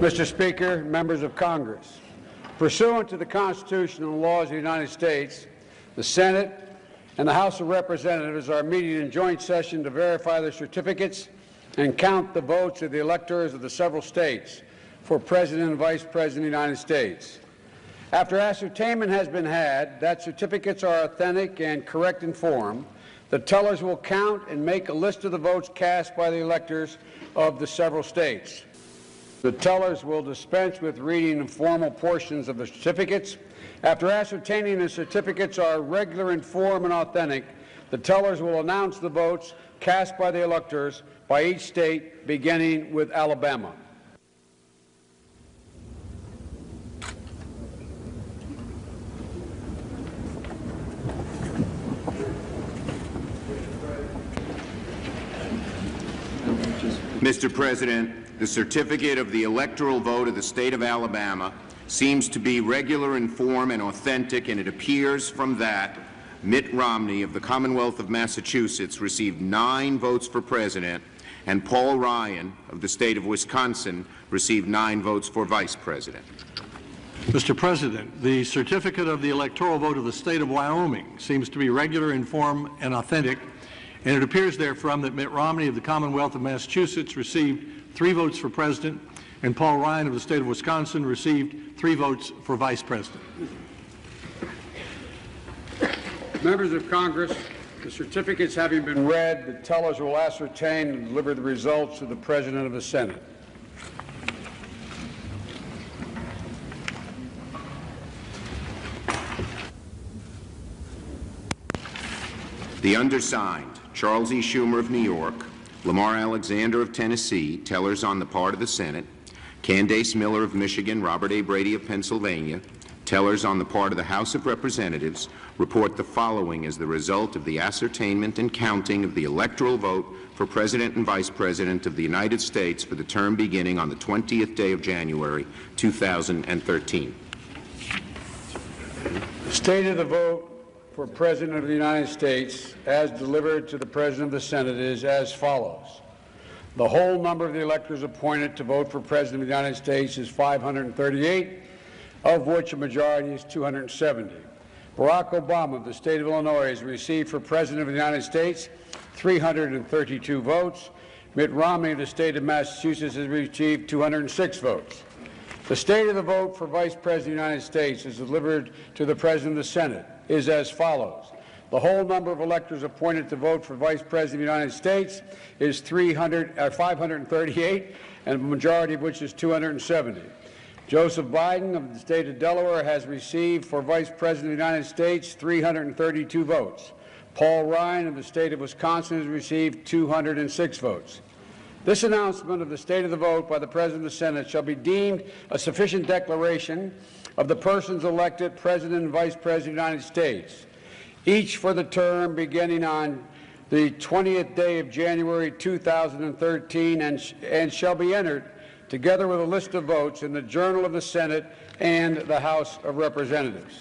Mr. Speaker, members of Congress, pursuant to the Constitution and laws of the United States, the Senate and the House of Representatives are meeting in joint session to verify the certificates and count the votes of the electors of the several states for President and Vice President of the United States. After ascertainment has been had that certificates are authentic and correct in form, the tellers will count and make a list of the votes cast by the electors of the several states. The tellers will dispense with reading the formal portions of the certificates. After ascertaining the certificates are regular in form and authentic, the tellers will announce the votes cast by the electors by each state, beginning with Alabama. Mr. President, the certificate of the electoral vote of the state of Alabama seems to be regular in form and authentic, and it appears from that Mitt Romney of the Commonwealth of Massachusetts received 9 votes for president, and Paul Ryan of the state of Wisconsin received 9 votes for vice president. Mr. President, the certificate of the electoral vote of the state of Wyoming seems to be regular in form and authentic, and it appears therefrom that Mitt Romney of the Commonwealth of Massachusetts received 3 votes for president, and Paul Ryan of the state of Wisconsin received 3 votes for vice president. Members of Congress, the certificates having been read, the tellers will ascertain and deliver the results to the President of the Senate. The undersigned, Charles E. Schumer of New York, Lamar Alexander of Tennessee, tellers on the part of the Senate, Candace Miller of Michigan, Robert A. Brady of Pennsylvania, tellers on the part of the House of Representatives, report the following as the result of the ascertainment and counting of the electoral vote for President and Vice President of the United States for the term beginning on the 20th day of January, 2013. The state of the vote for President of the United States, as delivered to the President of the Senate, is as follows. The whole number of the electors appointed to vote for President of the United States is 538, of which a majority is 270. Barack Obama of the state of Illinois has received for President of the United States 332 votes. Mitt Romney of the state of Massachusetts has received 206 votes. The state of the vote for Vice President of the United States, as delivered to the President of the Senate, is as follows. The whole number of electors appointed to vote for Vice President of the United States is 538, and a majority of which is 270. Joseph Biden of the state of Delaware has received for Vice President of the United States 332 votes. Paul Ryan of the state of Wisconsin has received 206 votes. This announcement of the state of the vote by the President of the Senate shall be deemed a sufficient declaration of the persons elected President and Vice President of the United States, each for the term beginning on the 20th day of January 2013, and shall be entered together with a list of votes in the Journal of the Senate and the House of Representatives.